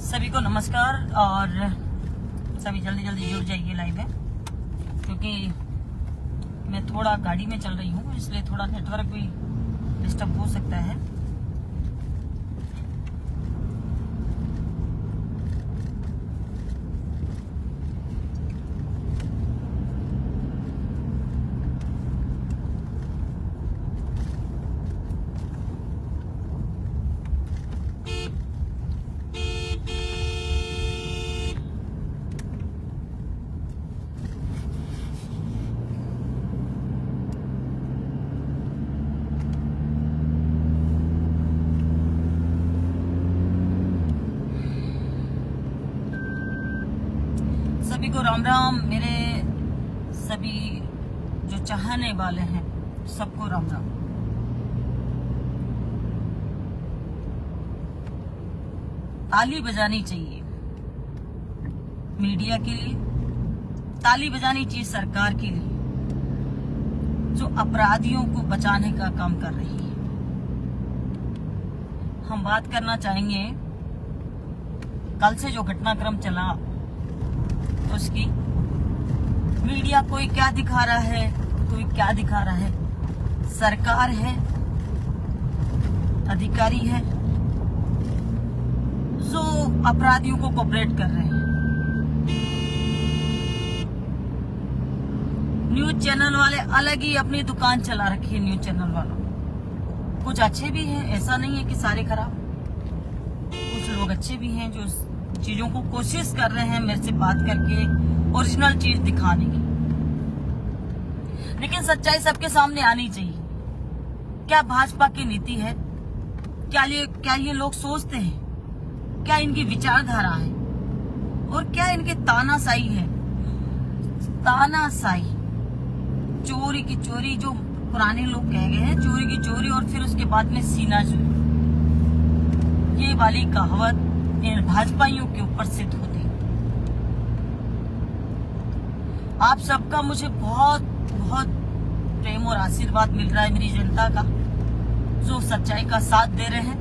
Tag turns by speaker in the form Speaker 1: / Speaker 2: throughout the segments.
Speaker 1: सभी को नमस्कार और सभी जल्दी जल्दी जुड़ जाइए लाइव में, क्योंकि मैं थोड़ा गाड़ी में चल रही हूँ, इसलिए थोड़ा नेटवर्क भी डिस्टर्ब हो सकता है। सभी को राम राम। मेरे सभी जो चाहने वाले हैं सबको राम राम। ताली बजानी चाहिए मीडिया के लिए, ताली बजानी चाहिए सरकार के लिए जो अपराधियों को बचाने का काम कर रही है। हम बात करना चाहेंगे कल से जो घटनाक्रम चला उसकी। मीडिया कोई क्या दिखा रहा है, कोई क्या दिखा रहा है। सरकार है, अधिकारी है जो अपराधियों को कोऑपरेट कर रहे हैं। न्यूज चैनल वाले अलग ही अपनी दुकान चला रखी है। न्यूज चैनल वालों कुछ अच्छे भी हैं, ऐसा नहीं है कि सारे खराब। कुछ लोग अच्छे भी हैं जो चीजों को कोशिश कर रहे हैं मेरे से बात करके ओरिजिनल चीज दिखाने की, लेकिन सच्चाई सबके सामने आनी चाहिए। क्या भाजपा की नीति है? क्या ये लोग सोचते हैं? क्या इनकी विचारधारा है? और क्या इनके तानाशाही है? तानाशाही, चोरी की चोरी, जो पुराने लोग कह गए हैं, चोरी की चोरी और फिर उसके बाद में सीना चोरी। ये वाली कहावत इन भाजपाइयों के ऊपर सिद्ध होती है। आप सबका मुझे बहुत बहुत प्रेम और आशीर्वाद मिल रहा है, मेरी जनता का जो सच्चाई का साथ दे रहे हैं,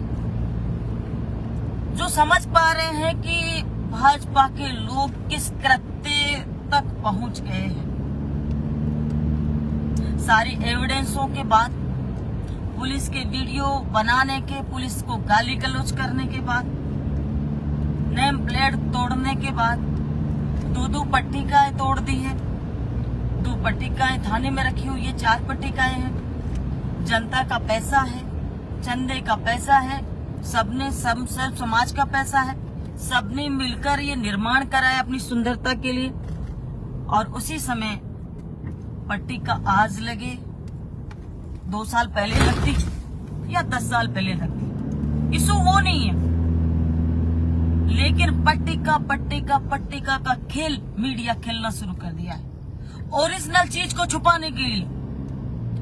Speaker 1: जो समझ पा रहे हैं कि भाजपा के लोग किस कृत्य तक पहुंच गए हैं। सारी एविडेंसों के बाद, पुलिस के वीडियो बनाने के, पुलिस को गाली गलौज करने के बाद, नेम प्लेट तोड़ने के बाद, दो पट्टिकाएं तोड़ दी है। 2 पट्टिकाएं थाने में रखी हुई है, 4 पट्टिकाएं हैं। जनता का पैसा है, चंदे का पैसा है, सबने सब समाज का पैसा है, सबने मिलकर ये निर्माण कराया अपनी सुंदरता के लिए। और उसी समय पट्टिका आज लगे, 2 साल पहले लगती या 10 साल पहले लगती, इशू वो नहीं है। लेकिन पट्टिका का खेल मीडिया खेलना शुरू कर दिया है। ओरिजिनल चीज को छुपाने के लिए,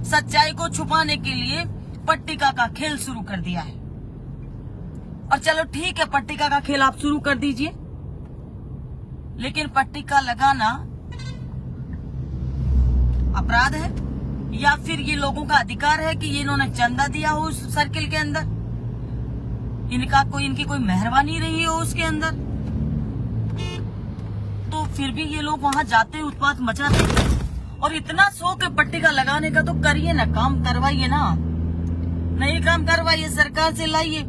Speaker 1: सच्चाई को छुपाने के लिए पट्टिका का खेल शुरू कर दिया है। और चलो ठीक है, पट्टिका का खेल आप शुरू कर दीजिए, लेकिन पट्टिका लगाना अपराध है या फिर ये लोगों का अधिकार है कि ये इन्होंने चंदा दिया हो उस सर्किल के अंदर, इनकी कोई मेहरबानी रही हो उसके अंदर, तो फिर भी ये लोग वहां जाते, उत्पात मचाते। और इतना शौक है पट्टिका लगाने का तो करिए ना, काम करवाइए ना। नहीं काम करवाइए, सरकार से लाइए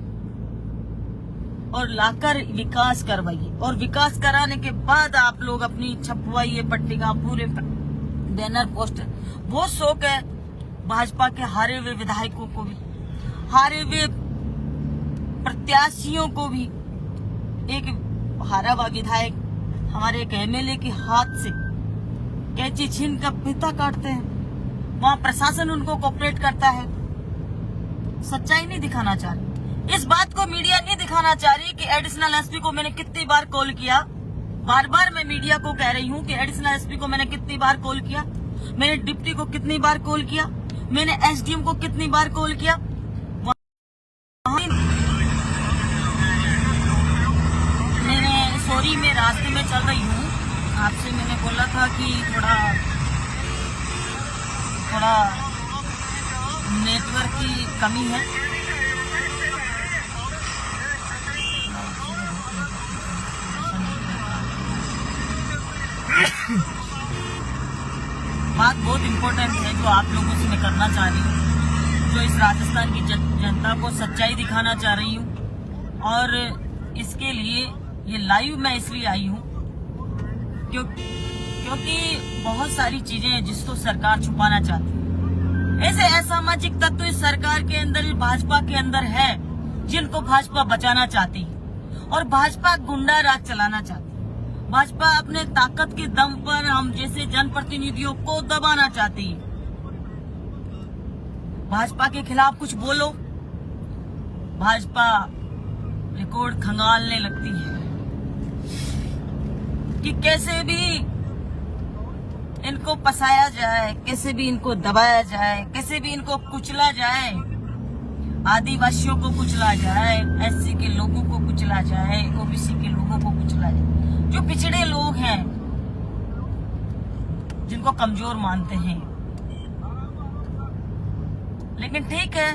Speaker 1: और लाकर विकास करवाइए। और विकास कराने के बाद आप लोग अपनी छपवाइए पट्टिका, पूरे बैनर पोस्टर। बहुत शौक है भाजपा के हारे हुए विधायकों को भी, हारे हुए प्रत्याशियों को भी। एक हारा हुआ विधायक हमारे एक एमएलए के हाथ से कैंची छीन कर फीता काटते हैं, वहां प्रशासन उनको कोऑपरेट करता है। सच्चाई नहीं दिखाना चाह रही, इस बात को मीडिया नहीं दिखाना चाह रही कि एडिशनल एसपी को मैंने कितनी बार कॉल किया। बार बार मैं मीडिया को कह रही हूँ कि एडिशनल एसपी को मैंने कितनी बार कॉल किया, मैंने डिप्टी को कितनी बार कॉल किया, मैंने एसडीएम को कितनी बार कॉल किया। सॉरी, मैं रास्ते में चल रही हूँ। आपसे मैंने बोला था कि थोड़ा नेटवर्क की कमी है। बात बहुत इम्पोर्टेंट है जो आप लोगों से मैं करना चाह रही हूँ, जो इस राजस्थान की जनता को सच्चाई दिखाना चाह रही हूँ। और इसके लिए ये लाइव मैं इसलिए आई हूँ क्योंकि बहुत सारी चीजें हैं जिसको सरकार छुपाना चाहती है। ऐसे असामाजिक तत्व इस सरकार के अंदर, भाजपा के अंदर है, जिनको भाजपा बचाना चाहती है और भाजपा गुंडा राज चलाना चाहती है। भाजपा अपने ताकत के दम पर हम जैसे जनप्रतिनिधियों को दबाना चाहती है। भाजपा के खिलाफ कुछ बोलो, भाजपा रिकॉर्ड खंगालने लगती है कि कैसे भी इनको पसाया जाए, कैसे भी इनको दबाया जाए, कैसे भी इनको कुचला जाए, आदिवासियों को कुचला जाए, एससी के लोगों को कुचला जाए, ओबीसी के लोगों को कुचला जाए, जो पिछड़े लोग हैं, जिनको कमजोर मानते हैं। लेकिन ठीक है,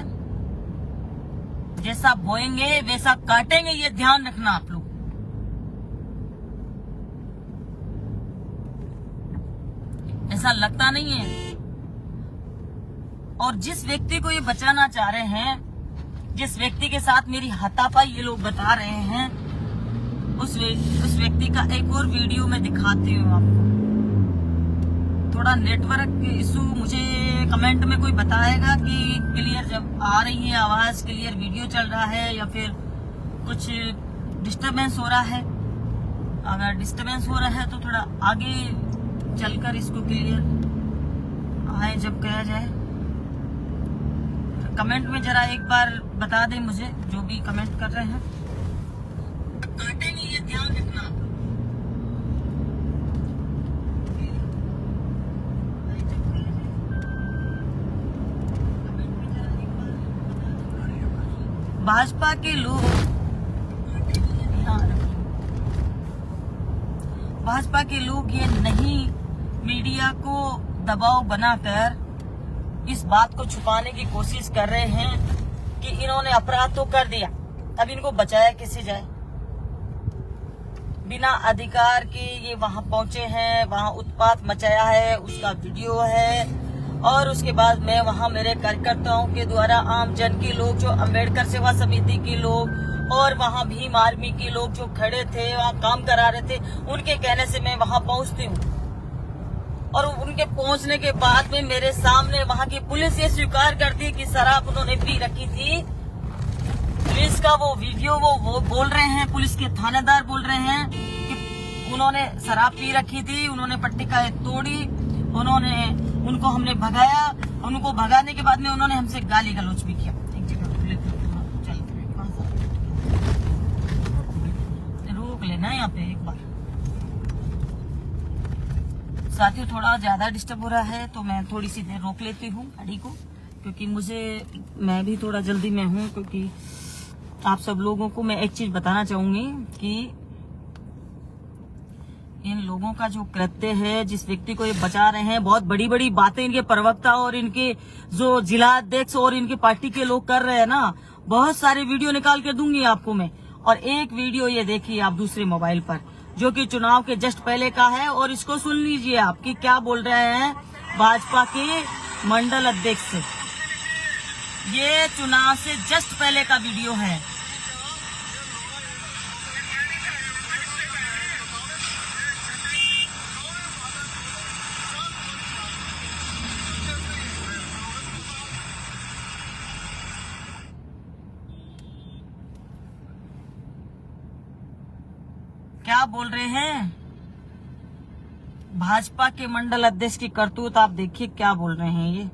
Speaker 1: जैसा बोएंगे वैसा काटेंगे, ये ध्यान रखना आप लोग। ऐसा लगता नहीं है। और जिस व्यक्ति को ये बचाना चाह रहे हैं, जिस व्यक्ति के साथ मेरी हाथापाई ये लोग बता रहे हैं, उस व्यक्ति का एक और वीडियो मैं दिखाती हूँ आपको। थोड़ा नेटवर्क इशू, मुझे कमेंट में कोई बताएगा कि क्लियर जब आ रही है आवाज, क्लियर वीडियो चल रहा है या फिर कुछ डिस्टरबेंस हो रहा है। अगर डिस्टरबेंस हो रहा है तो थोड़ा आगे चलकर इसको क्लियर आए जब कहा जाए। कमेंट में जरा एक बार बता दें मुझे, जो भी कमेंट कर रहे हैं। काटेंगे, ये ध्यान रखना। भाजपा के लोग, भाजपा के लोग ये नहीं मीडिया को दबाव बनाकर इस बात को छुपाने की कोशिश कर रहे हैं कि इन्होंने अपराध तो कर दिया, अब इनको बचाया कैसे जाए। बिना अधिकार के ये वहां पहुंचे हैं, वहां उत्पात मचाया है, उसका वीडियो है। और उसके बाद मैं वहां मेरे कार्यकर्ताओं के द्वारा, आम जन के लोग, जो अंबेडकर सेवा समिति के लोग और वहां भीम आर्मी के लोग जो खड़े थे, वहां काम करा रहे थे, उनके कहने से मैं वहां पहुंचती हूँ। और उनके पहुंचने के बाद में मेरे सामने वहां की पुलिस ये स्वीकार करती है कि शराब उन्होंने पी रखी थी। पुलिस का वो वीडियो वो बोल रहे हैं, पुलिस के थानेदार बोल रहे हैं कि उन्होंने शराब पी रखी थी, उन्होंने पट्टिकाएं तोड़ी, उनको हमने भगाया। उनको भगाने के बाद में उन्होंने हमसे गाली गलौज भी किया। एक जगह रोक लेना यहाँ पे एक बार। साथियों, थोड़ा ज्यादा डिस्टर्ब हो रहा है तो मैं थोड़ी सी देर रोक लेती हूँ गाड़ी को, क्योंकि मैं भी थोड़ा जल्दी में हूँ। क्योंकि आप सब लोगों को मैं एक चीज बताना चाहूंगी कि इन लोगों का जो कृत्य है, जिस व्यक्ति को ये बचा रहे हैं, बहुत बड़ी बड़ी बातें इनके प्रवक्ता और इनके जो जिला अध्यक्ष और इनके पार्टी के लोग कर रहे हैं ना, बहुत सारे वीडियो निकाल के दूंगी आपको मैं। और एक वीडियो ये देखिए आप दूसरे मोबाइल पर, जो कि चुनाव के जस्ट पहले का है, और इसको सुन लीजिए आप कि क्या बोल रहे हैं भाजपा के मंडल अध्यक्ष। ये चुनाव से जस्ट पहले का वीडियो है। क्या बोल रहे हैं भाजपा के मंडल अध्यक्ष की करतूत आप देखिए, क्या बोल रहे हैं ये।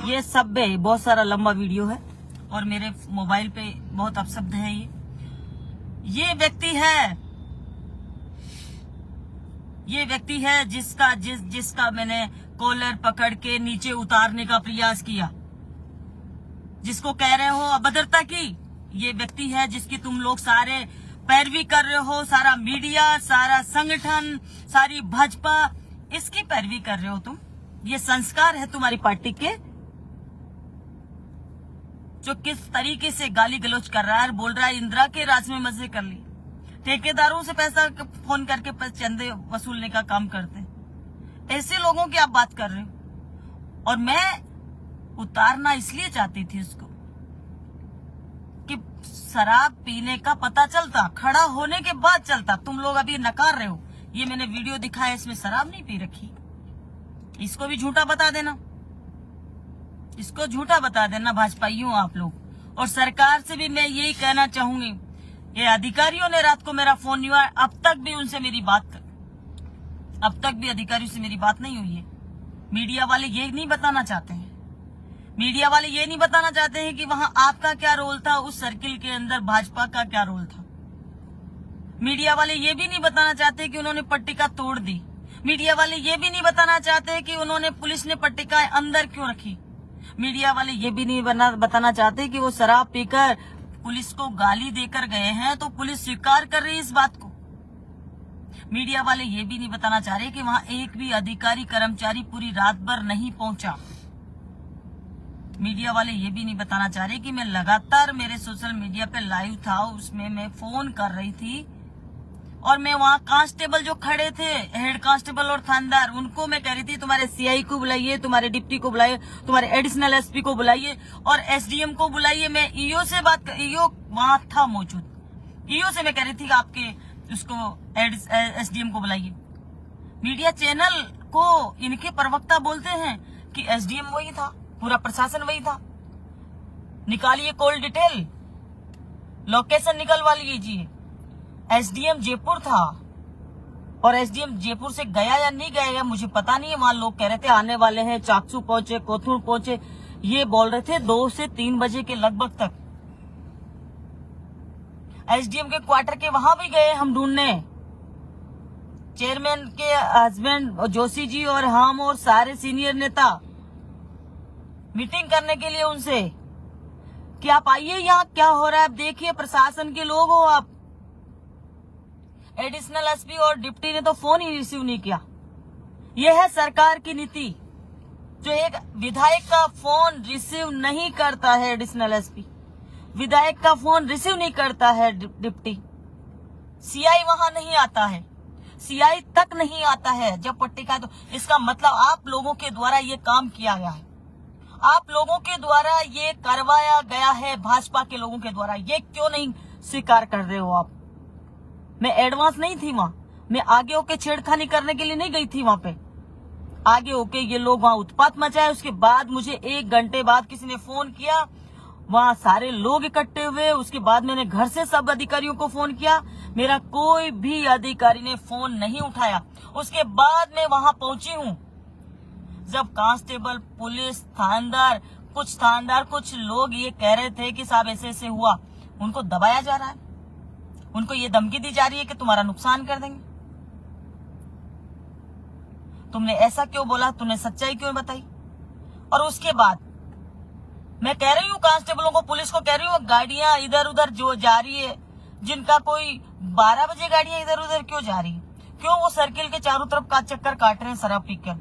Speaker 1: ये सब है, बहुत सारा लंबा वीडियो है, और मेरे मोबाइल पे बहुत अपशब्द है। ये व्यक्ति है जिसका मैंने कॉलर पकड़ के नीचे उतारने का प्रयास किया, जिसको कह रहे हो अभद्रता की। ये व्यक्ति है जिसकी तुम लोग सारे पैरवी कर रहे हो, सारा मीडिया, सारा संगठन, सारी भाजपा, इसकी पैरवी कर रहे हो तुम। ये संस्कार है तुम्हारी पार्टी के। जो किस तरीके से गाली गलौज कर रहा है, बोल रहा है इंदिरा के राज में मजे कर ली, ठेकेदारों से पैसा फोन करके चंदे वसूलने का काम करते हैं। ऐसे लोगों की आप बात कर रहे हो। और मैं उतारना इसलिए चाहती थी उसको कि शराब पीने का पता चलता, खड़ा होने के बाद चलता। तुम लोग अभी नकार रहे हो। ये मैंने वीडियो दिखाया, इसमें शराब नहीं पी रखी। इसको भी झूठा बता देना, इसको झूठा बता देना भाजपाइयों आप लोग। और सरकार से भी मैं यही कहना चाहूंगी, ये अधिकारियों ने रात को मेरा फोन नहीं हुआ, अब तक भी अधिकारियों से मेरी बात नहीं हुई है। मीडिया वाले ये नहीं बताना चाहते हैं। मीडिया वाले ये नहीं बताना चाहते हैं कि वहां आपका क्या रोल था, उस सर्किल के अंदर भाजपा का क्या रोल था। मीडिया वाले ये भी नहीं बताना चाहते कि उन्होंने पट्टिका तोड़ दी। मीडिया वाले ये भी नहीं बताना चाहते कि उन्होंने पुलिस ने पट्टिकाएं अंदर क्यों रखी। मीडिया वाले ये भी नहीं बताना चाहते कि वो शराब पीकर पुलिस को गाली देकर गए हैं, तो पुलिस स्वीकार कर रही है इस बात को। मीडिया वाले ये भी नहीं बताना चाह रहे कि वहां एक भी अधिकारी कर्मचारी पूरी रात भर नहीं पहुंचा। मीडिया वाले ये भी नहीं बताना चाह रहे कि मैं लगातार मेरे सोशल मीडिया पे लाइव था, उसमें मैं फोन कर रही थी और मैं वहां कांस्टेबल जो खड़े थे, हेड कांस्टेबल और थानेदार, उनको मैं कह रही थी तुम्हारे सीआई को बुलाइए, तुम्हारे डिप्टी को बुलाइए, तुम्हारे एडिशनल एसपी को बुलाइए और एसडीएम को बुलाइए। मैं ईओ से ईओ वहां था मौजूद। ईओ से मैं कह रही थी कि आपके उसको एसडीएम को बुलाइए। मीडिया चैनल को इनके प्रवक्ता बोलते हैं कि एसडीएम वही था, पूरा प्रशासन वही था। निकालिए कॉल डिटेल, लोकेशन निकलवा लीजिए। एसडीएम जयपुर था और एसडीएम जयपुर से गया या नहीं गया मुझे पता नहीं है। वहां लोग कह रहे थे आने वाले हैं, चाकसू पहुंचे, कोथुर पहुंचे, ये बोल रहे थे 2 से 3 बजे के लगभग तक। एसडीएम के क्वार्टर के वहां भी गए हम ढूंढने। चेयरमैन के हस्बैंड जोशी जी और हम और सारे सीनियर नेता मीटिंग करने के लिए उनसे कि आप आइए, यहाँ क्या हो रहा है आप देखिए, प्रशासन के लोग हो आप। एडिशनल एसपी और डिप्टी ने तो फोन ही रिसीव नहीं किया। यह है सरकार की नीति। जो एक विधायक का फोन रिसीव नहीं करता है एडिशनल एसपी, विधायक का फोन रिसीव नहीं करता है डिप्टी, सीआई वहां नहीं आता है, सीआई तक नहीं आता है जब पट्टिका। तो इसका मतलब आप लोगों के द्वारा ये काम किया गया है, आप लोगों के द्वारा ये करवाया गया है, भाजपा के लोगों के द्वारा। ये क्यों नहीं स्वीकार कर रहे हो आप? मैं एडवांस नहीं थी वहां, मैं आगे होके छेड़खानी करने के लिए नहीं गई थी वहां पे। आगे होके ये लोग वहां उत्पात मचाए। उसके बाद मुझे 1 घंटे बाद किसी ने फोन किया, वहां सारे लोग इकट्ठे हुए। उसके बाद मैंने घर से सब अधिकारियों को फोन किया, मेरा कोई भी अधिकारी ने फोन नहीं उठाया। उसके बाद मैं वहां पहुंची हूं जब कांस्टेबल, पुलिस, थानेदार, कुछ लोग ये कह रहे थे कि साहब ऐसे ऐसे हुआ, उनको दबाया जा रहा है, उनको ये धमकी दी जा रही है कि तुम्हारा नुकसान कर देंगे। तुमने ऐसा क्यों बोला, तुमने सच्चाई क्यों बताई? और उसके बाद मैं कह रही हूँ कांस्टेबलों को, पुलिस को कह रही हूँ, गाड़ियां इधर उधर जो जा रही है, जिनका कोई 12 बजे गाड़ियां इधर उधर क्यों जा रही है, क्यों वो सर्किल के चारों तरफ का चक्कर काट रहे हैं शराब पीकर?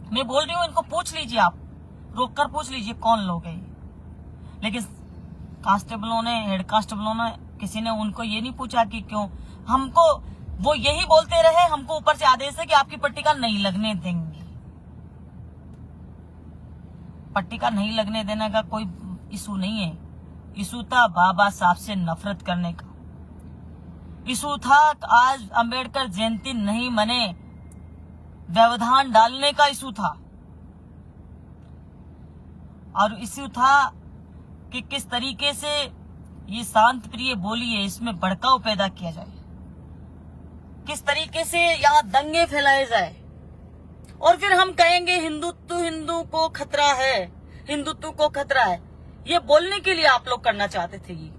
Speaker 1: मैं बोल रही हूँ इनको पूछ लीजिए, आप रोक कर पूछ लीजिए कौन लोग है। लेकिन कांस्टेबलों ने, हेड कांस्टेबलों ने, किसी ने उनको ये नहीं पूछा कि क्यों। हमको वो यही बोलते रहे, हमको ऊपर से आदेश है कि आपकी पट्टिका नहीं लगने देंगे। पट्टिका नहीं लगने देने का कोई इशू नहीं है। इशू था बाबा साहब से नफरत करने का। इशू था आज अंबेडकर जयंती नहीं मने, व्यवधान डालने का इशू था। और इशू था कि किस तरीके से ये शांत प्रिय बोली है, इसमें भड़काव पैदा किया जाए, किस तरीके से यहाँ दंगे फैलाए जाए। और फिर हम कहेंगे हिंदुत्व, हिंदू को खतरा है, हिंदुत्व को खतरा है। ये बोलने के लिए आप लोग करना चाहते थे। ये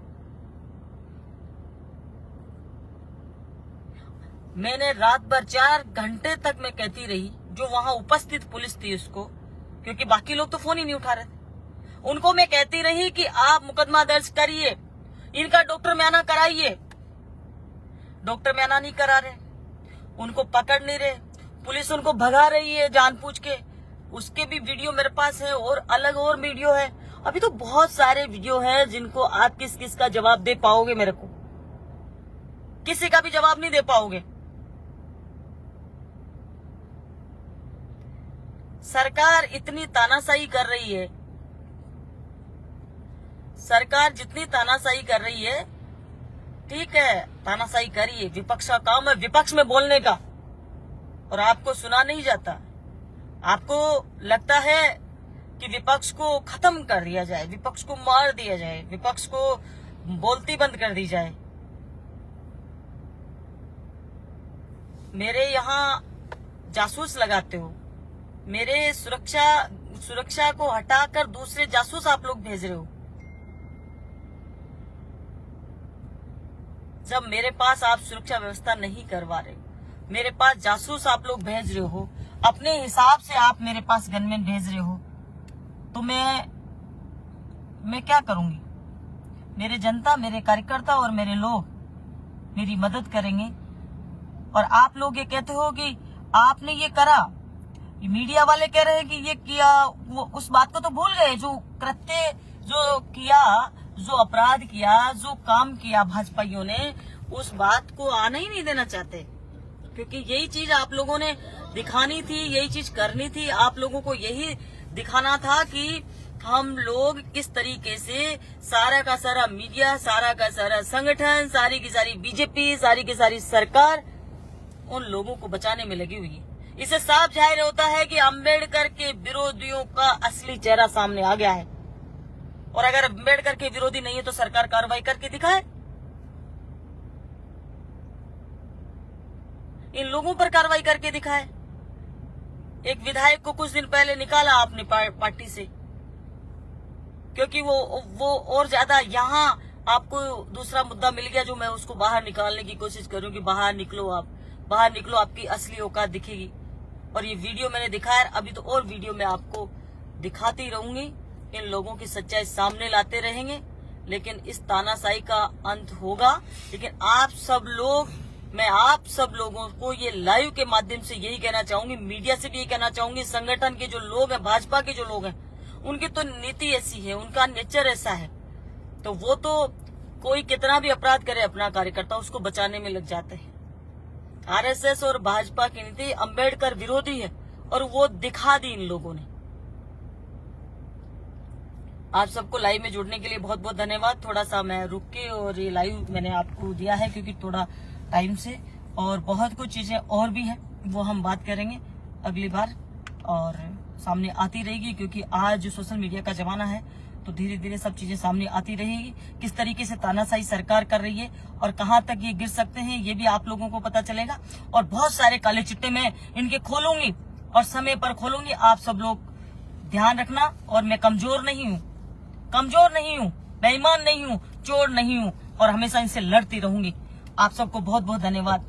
Speaker 1: मैंने रात भर 4 घंटे तक मैं कहती रही, जो वहां उपस्थित पुलिस थी उसको, क्योंकि बाकी लोग तो फोन ही नहीं उठा रहे थे, उनको मैं कहती रही कि आप मुकदमा दर्ज करिए, इनका डॉक्टर म्याना कराइए। डॉक्टर म्याना नहीं करा रहे, उनको पकड़ नहीं रहे, पुलिस उनको भगा रही है जानबूझ के। उसके भी वीडियो मेरे पास है और अलग और वीडियो है। अभी तो बहुत सारे वीडियो हैं जिनको आप किस किस का जवाब दे पाओगे। मेरे को किसी का भी जवाब नहीं दे पाओगे। सरकार इतनी तानाशाही कर रही है, सरकार जितनी तानाशाही कर रही है, ठीक है तानाशाही करिए, विपक्ष का काम है विपक्ष में बोलने का, और आपको सुना नहीं जाता। आपको लगता है कि विपक्ष को खत्म कर दिया जाए, विपक्ष को मार दिया जाए, विपक्ष को बोलती बंद कर दी जाए। मेरे यहाँ जासूस लगाते हो, मेरे सुरक्षा को हटाकर दूसरे जासूस आप लोग भेज रहे हो। जब मेरे पास आप सुरक्षा व्यवस्था नहीं करवा रहे, मेरे पास जासूस आप लोग भेज रहे हो, अपने हिसाब से आप मेरे पास गनमैन भेज रहे हो, तो मैं क्या करूंगी? मेरे जनता, मेरे कार्यकर्ता और मेरे लोग मेरी मदद करेंगे। और आप लोग ये कहते हो कि आपने ये करा, मीडिया वाले कह रहे हैं कि ये किया, वो उस बात को तो भूल गए जो कृत्य जो किया, जो अपराध किया, जो काम किया भाजपाइयों ने, उस बात को आने ही नहीं देना चाहते। क्योंकि यही चीज आप लोगों ने दिखानी थी, यही चीज करनी थी। आप लोगों को यही दिखाना था कि हम लोग किस तरीके से सारा का सारा मीडिया, सारा का सारा संगठन, सारी की सारी बीजेपी, सारी की सारी सरकार उन लोगों को बचाने में लगी हुई है। इससे साफ जाहिर होता है कि अंबेडकर के विरोधियों का असली चेहरा सामने आ गया है। और अगर अंबेडकर के विरोधी नहीं है तो सरकार कार्रवाई करके दिखाए। इन लोगों पर कार्रवाई करके दिखाए। एक विधायक को कुछ दिन पहले निकाला आपने पार्टी से, क्योंकि वो और ज्यादा, यहाँ आपको दूसरा मुद्दा मिल गया जो मैं उसको बाहर निकालने की कोशिश करूंगी। बाहर निकलो, आप बाहर निकलो, आपकी असली औकात दिखेगी। और ये वीडियो मैंने दिखाया, अभी तो और वीडियो मैं आपको दिखाती रहूंगी। इन लोगों की सच्चाई सामने लाते रहेंगे, लेकिन इस तानाशाही का अंत होगा। लेकिन आप सब लोग, मैं आप सब लोगों को ये लाइव के माध्यम से यही कहना चाहूंगी, मीडिया से भी यही कहना चाहूंगी, संगठन के जो लोग हैं, भाजपा के जो लोग हैं, उनकी तो नीति ऐसी है, उनका नेचर ऐसा है, तो वो तो कोई कितना भी अपराध करे अपना कार्यकर्ता, उसको बचाने में लग जाते हैं। आरएसएस और भाजपा की नीति अंबेडकर विरोधी है, और वो दिखा दी इन लोगों ने। आप सबको लाइव में जुड़ने के लिए बहुत बहुत धन्यवाद। थोड़ा सा मैं रुक के और ये लाइव मैंने आपको दिया है क्योंकि थोड़ा टाइम से, और बहुत कुछ चीजें और भी हैं, वो हम बात करेंगे अगली बार और सामने आती रहेगी। क्योंकि आज सोशल मीडिया का जमाना है, तो धीरे धीरे सब चीजें सामने आती रहेगी। किस तरीके से तानाशाही सरकार कर रही है और कहां तक ये गिर सकते हैं, ये भी आप लोगों को पता चलेगा। और बहुत सारे काले चिट्टे मैं इनके खोलूंगी और समय पर खोलूंगी। आप सब लोग ध्यान रखना। और मैं कमजोर नहीं हूँ, बेईमान नहीं हूँ, चोर नहीं हूँ, और हमेशा इनसे लड़ती रहूंगी। आप सबको बहुत बहुत धन्यवाद।